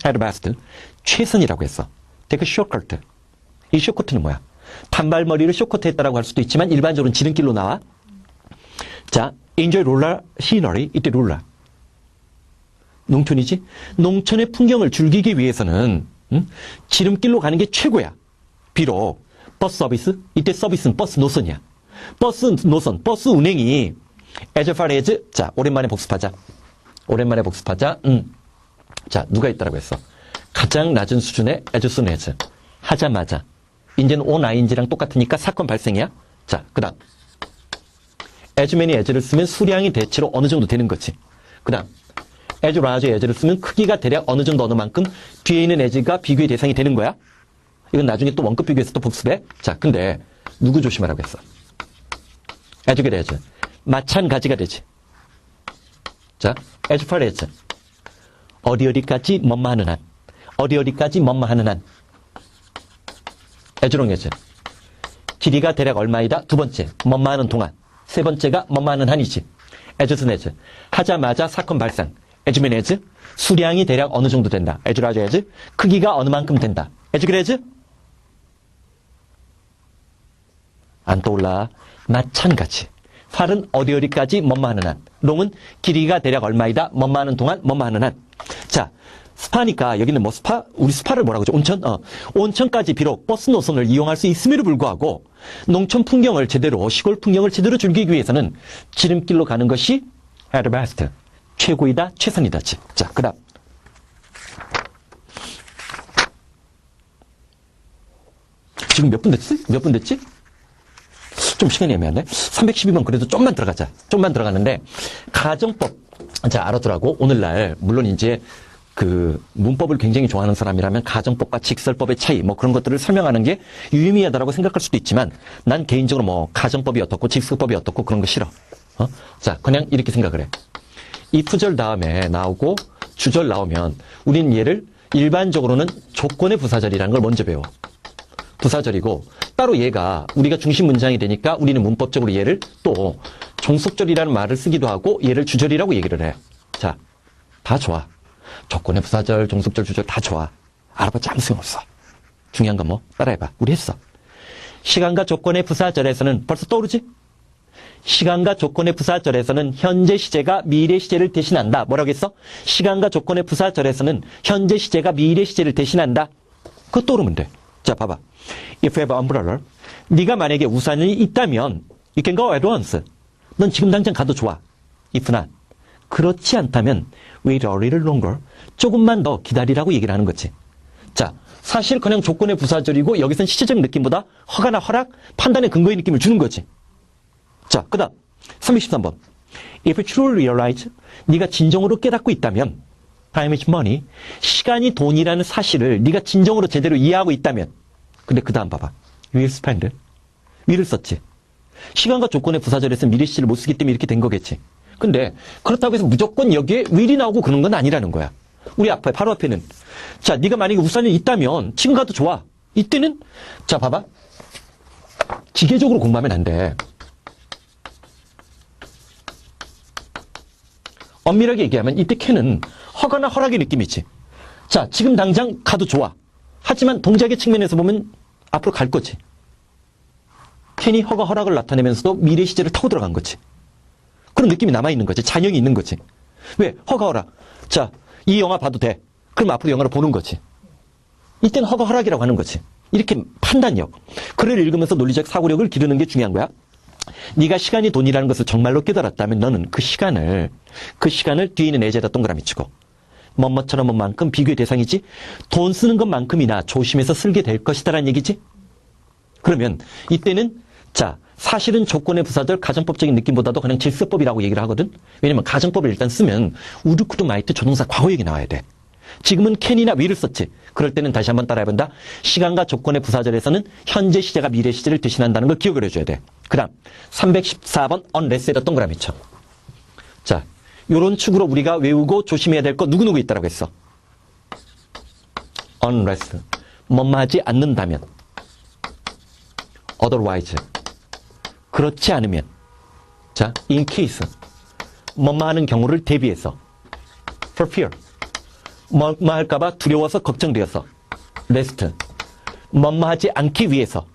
at best. 최선이라고 했어. take a shortcut. 이 쇼커트는 뭐야? 단발머리를 쇼커트했다라고 할 수도 있지만 일반적으로는 지름길로 나와. 자, enjoy rural scenery. 이때 rural. 농촌이지? 농촌의 풍경을 즐기기 위해서는 지름길로 가는 게 최고야. 비록 버스 서비스, 이때 서비스는 버스 노선이야. 버스 노선, 버스 운행이 as far as, 자, 오랜만에 복습하자. 자, 누가 있다라고 했어? 가장 낮은 수준의 as soon as. 하자마자. 이제는 on ing랑 똑같으니까 사건 발생이야. 자, 그 다음. as many as를 쓰면 수량이 대체로 어느 정도 되는 거지. 그 다음. as large as를 쓰면 크기가 대략 어느 정도 어느 만큼 뒤에 있는 as가 비교의 대상이 되는 거야. 이건 나중에 또 원급 비교에서 또 복습해. 자, 근데 누구 조심하라고 했어? as good as. 마찬가지가 되지. 자, as far as. 어디까지 뭐뭐하는 한. 어디까지 뭐뭐하는 한. as long as. 길이가 대략 얼마이다? 두 번째, 뭐뭐하는 동안. 세 번째가 뭐뭐하는 한이지. as soon as. 하자마자 사건 발생. as many as. 수량이 대략 어느 정도 된다. as large as. 크기가 어느 만큼 된다. as good as. 안 떠올라. 마찬가지. far은 어디까지 뭐뭐하는 한. long은 길이가 대략 얼마이다. 뭐뭐하는 동안 뭐뭐하는 한. 자, 스파니까 여기는 뭐 스파? 우리 스파를 뭐라고 하죠? 온천? 온천까지 비록 버스 노선을 이용할 수 있음에도 불구하고 농촌 풍경을 제대로, 시골 풍경을 제대로 즐기기 위해서는 지름길로 가는 것이 at best. 최고이다, 최선이다. 자, 그 다음. 지금 몇 분 됐지? 몇 분 됐지? 좀 시간이 애매한데? 312번 그래도 좀만 들어가자. 좀만 들어가는데, 가정법. 자, 알아두라고. 오늘날, 물론 이제, 그, 문법을 굉장히 좋아하는 사람이라면 가정법과 직설법의 차이, 뭐 그런 것들을 설명하는 게 유의미하다라고 생각할 수도 있지만, 난 개인적으로 뭐, 가정법이 어떻고, 직설법이 어떻고, 그런 거 싫어. 자, 그냥 이렇게 생각을 해. 이 투절 다음에 나오고, 주절 나오면, 우리는 얘를 일반적으로는 조건의 부사절이라는 걸 먼저 배워. 부사절이고 따로 얘가 우리가 중심 문장이 되니까 우리는 문법적으로 얘를 또 종속절이라는 말을 쓰기도 하고 얘를 주절이라고 얘기를 해. 자, 다 좋아. 조건의 부사절, 종속절, 주절 다 좋아. 알아봤자 아무 소용없어. 중요한 건 뭐? 따라해봐. 우리 했어. 시간과 조건의 부사절에서는 벌써 떠오르지? 시간과 조건의 부사절에서는 현재 시제가 미래 시제를 대신한다. 뭐라고 했어? 시간과 조건의 부사절에서는 현재 시제가 미래 시제를 대신한다. 그거 떠오르면 돼. 자, 봐봐. If you have an umbrella, 네가 만약에 우산이 있다면 you can go at once. 넌 지금 당장 가도 좋아. If not, 그렇지 않다면 wait a little longer. 조금만 더 기다리라고 얘기를 하는 거지. 자, 사실 그냥 조건의 부사절이고 여기선 시제적 느낌보다 허가나 허락, 판단의 근거의 느낌을 주는 거지. 자, 그 다음 313번. If you truly realize, 네가 진정으로 깨닫고 있다면 time is money. 시간이 돈이라는 사실을 네가 진정으로 제대로 이해하고 있다면. 근데 그 다음 봐봐. will spend. will을 썼지. 시간과 조건의 부사절에서 미래 시제를 못 쓰기 때문에 이렇게 된 거겠지. 근데 그렇다고 해서 무조건 여기에 will이 나오고 그런 건 아니라는 거야. 우리 앞에 바로 앞에는 자, 네가 만약에 우산이 있다면 지금 가도 좋아. 이때는 자, 봐봐. 기계적으로 공부하면 안 돼. 엄밀하게 얘기하면 이때 can은 허가나 허락의 느낌이지. 자, 지금 당장 가도 좋아. 하지만 동작의 측면에서 보면 앞으로 갈 거지. can이 허가 허락을 나타내면서도 미래 시제를 타고 들어간 거지. 그런 느낌이 남아있는 거지. 잔영이 있는 거지. 왜? 허가 허락. 자, 이 영화 봐도 돼. 그럼 앞으로 영화를 보는 거지. 이때는 허가 허락이라고 하는 거지. 이렇게 판단력. 글을 읽으면서 논리적 사고력을 기르는 게 중요한 거야. 네가 시간이 돈이라는 것을 정말로 깨달았다면 너는 그 시간을 뒤에 있는 애제에다 동그라미 치고 뭐뭐처럼 뭐만큼 비교의 대상이지 돈 쓰는 것만큼이나 조심해서 쓰게 될 것이다라는 얘기지. 그러면 이때는 자, 사실은 조건의 부사절 가정법적인 느낌보다도 그냥 질서법이라고 얘기를 하거든. 왜냐면 가정법을 일단 쓰면 would, could, might 조동사 과거역이 나와야 돼. 지금은 can이나 will을 썼지. 그럴 때는 다시 한번 따라해본다. 시간과 조건의 부사절에서는 현재 시제가 미래 시제를 대신한다는 걸 기억을 해줘야 돼. 그 다음 314번 unless에다 동그라미 쳐. 자, 요런 축으로 우리가 외우고 조심해야 될 거 누구누구 있다라고 했어. unless 뭐뭐 하지 않는다면, otherwise 그렇지 않으면, 자, in case 뭐뭐 하는 경우를 대비해서, for fear 뭐 할까봐 두려워서 걱정되어서. 레스트. 뭐하지 않기 위해서.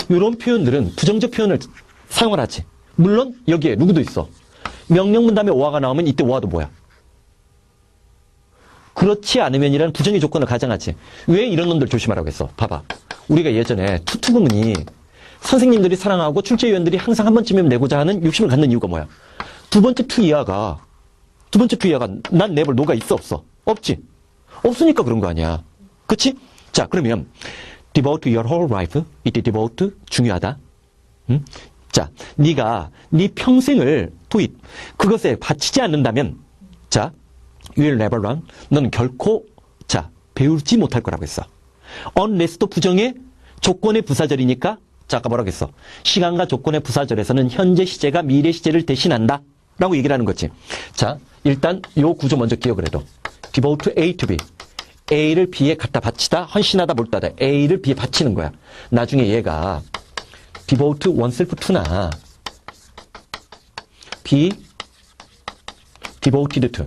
이런 표현들은 부정적 표현을 사용을 하지. 물론 여기에 누구도 있어. 명령문 다음에 오화가 나오면 이때 오화도 뭐야? 그렇지 않으면이라는 부정의 조건을 가정하지. 왜 이런 놈들 조심하라고 했어? 봐봐. 우리가 예전에 투투구문이 선생님들이 사랑하고 출제위원들이 항상 한 번쯤이면 내고자 하는 욕심을 갖는 이유가 뭐야? 두 번째 투 이하가 난 내볼 노가 있어 없어? 없지. 없으니까 그런 거 아니야. 그치? 자, 그러면 devote your whole life. 이때 devote 중요하다. 응? 자, 네가 네 평생을 도입 그것에 바치지 않는다면 자, you will never learn. 너는 결코 자, 배우지 못할 거라고 했어. unless도 부정의 조건의 부사절이니까 자, 아까 뭐라고 했어? 시간과 조건의 부사절에서는 현재 시제가 미래 시제를 대신한다 라고 얘기를 하는 거지. 자, 일단 요 구조 먼저 기억을 해도 devote A to B. A를 B에 갖다 바치다, 헌신하다, 몰두하다. A를 B에 바치는 거야. 나중에 얘가 devote oneself to나 B devoted to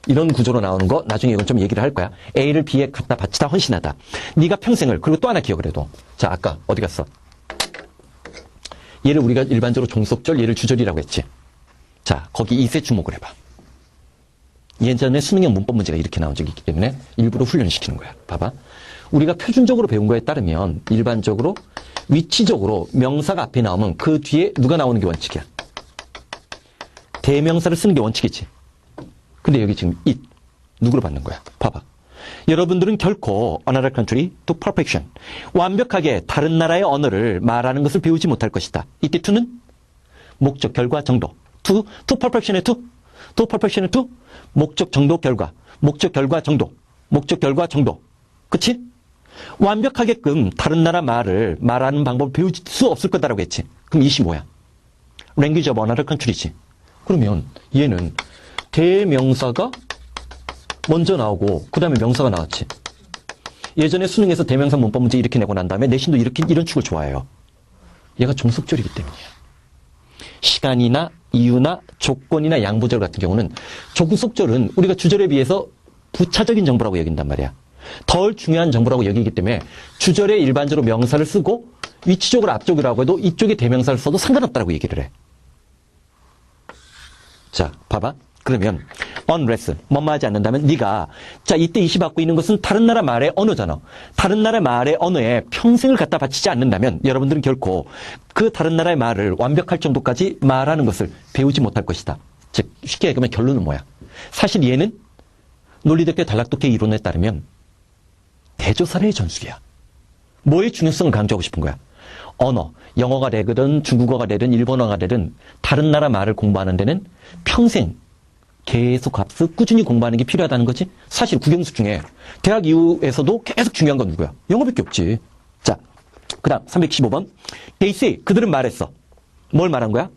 이런 구조로 나오는 거 나중에 이건 좀 얘기를 할 거야. A를 B에 갖다 바치다, 헌신하다. 네가 평생을. 그리고 또 하나 기억을 해도 자, 아까 어디 갔어? 얘를 우리가 일반적으로 종속절, 얘를 주절이라고 했지. 자, 거기 이세 주목을 해봐. 예전에 수능형 문법 문제가 이렇게 나온 적이 있기 때문에 일부러 훈련시키는 거야. 봐봐. 우리가 표준적으로 배운 거에 따르면 일반적으로 위치적으로 명사가 앞에 나오면 그 뒤에 누가 나오는 게 원칙이야. 대명사를 쓰는 게 원칙이지. 근데 여기 지금 it 누구로 받는 거야? 봐봐. 여러분들은 결코 another country to perfection 완벽하게 다른 나라의 언어를 말하는 것을 배우지 못할 것이다. 이때 to는 목적, 결과, 정도. to perfection의 to perfection의 to 목적, 정도, 결과. 목적, 결과, 정도. 목적, 결과, 정도. 그치? 완벽하게끔 다른 나라 말을 말하는 방법을 배울 수 없을 거다라고 했지. 그럼 이시 뭐야? language of another country지. 그러면 얘는 대명사가 먼저 나오고 그 다음에 명사가 나왔지. 예전에 수능에서 대명사 문법 문제 이렇게 내고 난 다음에 내신도 이런 축을 좋아해요. 얘가 종속절이기 때문이야. 시간이나 이유나 조건이나 양보절 같은 경우는 종속절은 우리가 주절에 비해서 부차적인 정보라고 여긴단 말이야. 덜 중요한 정보라고 여기기 때문에 주절에 일반적으로 명사를 쓰고 위치적으로 앞쪽이라고 해도 이쪽에 대명사를 써도 상관없다고 얘기를 해. 자, 봐봐. 그러면 unless 뭐뭐 하지 않는다면 네가 자, 이때 이시 받고 있는 것은 다른 나라 말의 언어잖아. 다른 나라 말의 언어에 평생을 갖다 바치지 않는다면 여러분들은 결코 그 다른 나라의 말을 완벽할 정도까지 말하는 것을 배우지 못할 것이다. 즉 쉽게 얘기하면 결론은 뭐야? 사실 얘는 논리독해 단락독해 이론에 따르면 대조사례의 전술이야. 뭐의 중요성을 강조하고 싶은 거야? 언어, 영어가 되든 중국어가 되든 일본어가 되든 다른 나라 말을 공부하는 데는 평생 계속 값을 꾸준히 공부하는 게 필요하다는 거지. 사실 국영수 중에 대학 이후에서도 계속 중요한 건 누구야? 영어밖에 없지. 자, 그 다음 315번 They say, 그들은 말했어. 뭘 말한 거야?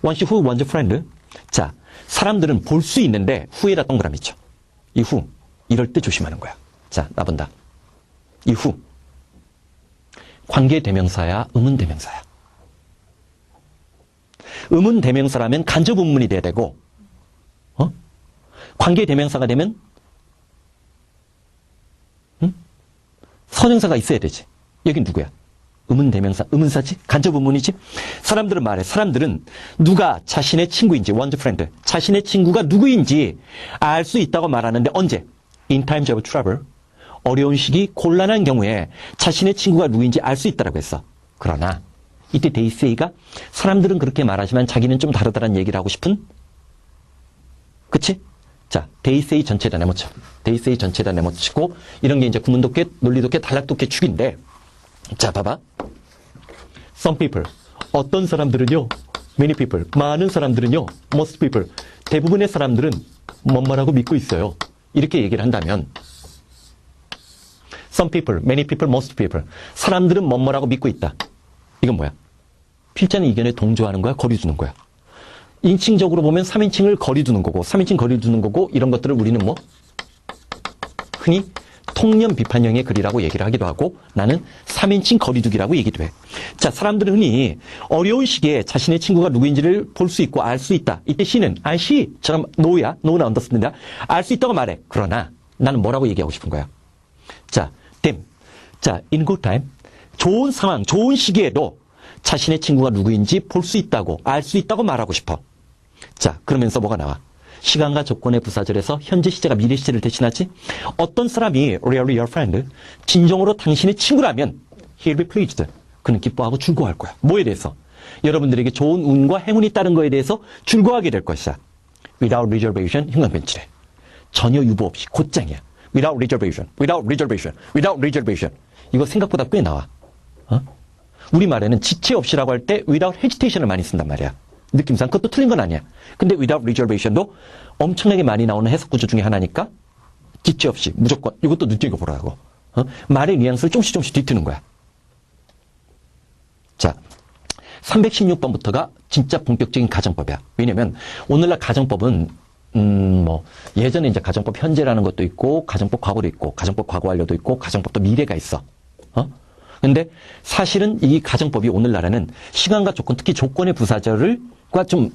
Once who was a friend. 자, 사람들은 볼 수 있는데 후에다 동그라미 쳐. 이 후, 이럴 때 조심하는 거야. 자, 나 본다. 이 후. 관계 대명사야, 의문 대명사야. 의문 대명사라면 간접 의문이 돼야 되고, 관계 대명사가 되면, 선행사가 있어야 되지. 여긴 누구야? 의문 대명사, 의문사지? 간접 의문이지? 사람들은 말해. 사람들은 누가 자신의 친구인지, one's friend, 자신의 친구가 누구인지 알 수 있다고 말하는데 언제? In times of trouble. 어려운 시기, 곤란한 경우에 자신의 친구가 누구인지 알 수 있다고 했어. 그러나 이때 they say가 사람들은 그렇게 말하지만 자기는 좀 다르다는 얘기를 하고 싶은? 그치? 자, they say 전체에다 내모쳐. they say 전체에다 내모치고 이런 게 이제 구문독해, 논리독해, 단락독해 축인데 자, 봐봐. Some people. 어떤 사람들은요. Many people. 많은 사람들은요. Most people. 대부분의 사람들은 뭔 말하고 믿고 있어요. 이렇게 얘기를 한다면 Some people, many people, most people. 사람들은 뭐뭐라고 믿고 있다. 이건 뭐야? 필자는 이견에 동조하는 거야? 거리 두는 거야? 인칭적으로 보면 3인칭을 거리 두는 거고 3인칭 거리 두는 거고 이런 것들을 우리는 뭐? 흔히 통념 비판형의 글이라고 얘기를 하기도 하고 나는 3인칭 거리두기라고 얘기도 해. 자, 사람들은 흔히 어려운 시기에 자신의 친구가 누구인지를 볼 수 있고 알 수 있다. 이때 she는 I, she처럼 no야. no나 언더스탠드야. 알 수 있다고 말해. 그러나 나는 뭐라고 얘기하고 싶은 거야? 자, them. 자, in good time. 좋은 상황, 좋은 시기에도 자신의 친구가 누구인지 볼 수 있다고, 알 수 있다고 말하고 싶어. 자, 그러면서 뭐가 나와? 시간과 조건의 부사절에서 현재 시제가 미래 시제를 대신하지? 어떤 사람이 really your friend, 진정으로 당신의 친구라면 he'll be pleased. 그는 기뻐하고 즐거워할 거야. 뭐에 대해서? 여러분들에게 좋은 운과 행운이 따른 거에 대해서 즐거워하게 될 것이야. Without reservation, 형광펜칠해. 전혀 유보 없이 곧장이야. Without reservation, without reservation, without reservation. 이거 생각보다 꽤 나와. 우리말에는 지체 없이라고 할 때 without hesitation을 많이 쓴단 말이야. 느낌상 그것도 틀린 건 아니야. 근데 without reservation도 엄청나게 많이 나오는 해석 구조 중에 하나니까 지체 없이 무조건 이것도 눈여겨보라고. 말의 뉘앙스를 조금씩 뒤트는 거야. 자, 316번부터가 진짜 본격적인 가정법이야. 왜냐면 오늘날 가정법은 예전에 이제 가정법 현재라는 것도 있고 가정법 과거도 있고 가정법 과거 완료도 있고 가정법도 미래가 있어. 근데 사실은 이 가정법이 오늘날에는 시간과 조건, 특히 조건의 부사절과 좀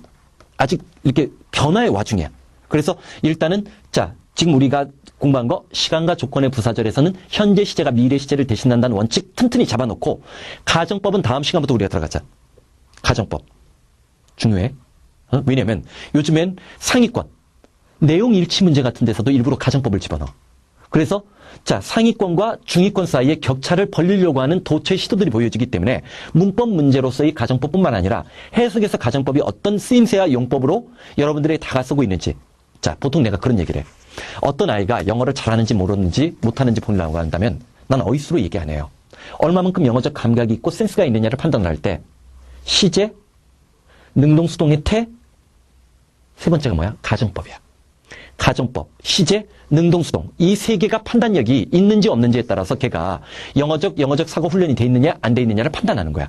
아직 이렇게 변화의 와중이야. 그래서 일단은 자, 지금 우리가 공부한 거 시간과 조건의 부사절에서는 현재 시제가 미래 시제를 대신한다는 원칙 튼튼히 잡아놓고 가정법은 다음 시간부터 우리가 들어가자. 가정법. 중요해. 왜냐면 요즘엔 상위권, 내용 일치 문제 같은 데서도 일부러 가정법을 집어넣어. 그래서 자, 상위권과 중위권 사이에 격차를 벌리려고 하는 도처의 시도들이 보여지기 때문에 문법 문제로서의 가정법뿐만 아니라 해석에서 가정법이 어떤 쓰임새와 용법으로 여러분들에게 다가서고 있는지. 자, 보통 내가 그런 얘기를 해. 어떤 아이가 영어를 잘하는지 모르는지 못하는지 보려고 한다면 난 어휘수로 얘기 안 해요. 얼마만큼 영어적 감각이 있고 센스가 있느냐를 판단을 할 때 시제, 능동수동의 태, 세 번째가 뭐야? 가정법이야. 가정법, 시제, 능동수동 이 세 개가 판단력이 있는지 없는지에 따라서 걔가 영어적 사고 훈련이 돼 있느냐 안 돼 있느냐를 판단하는 거야.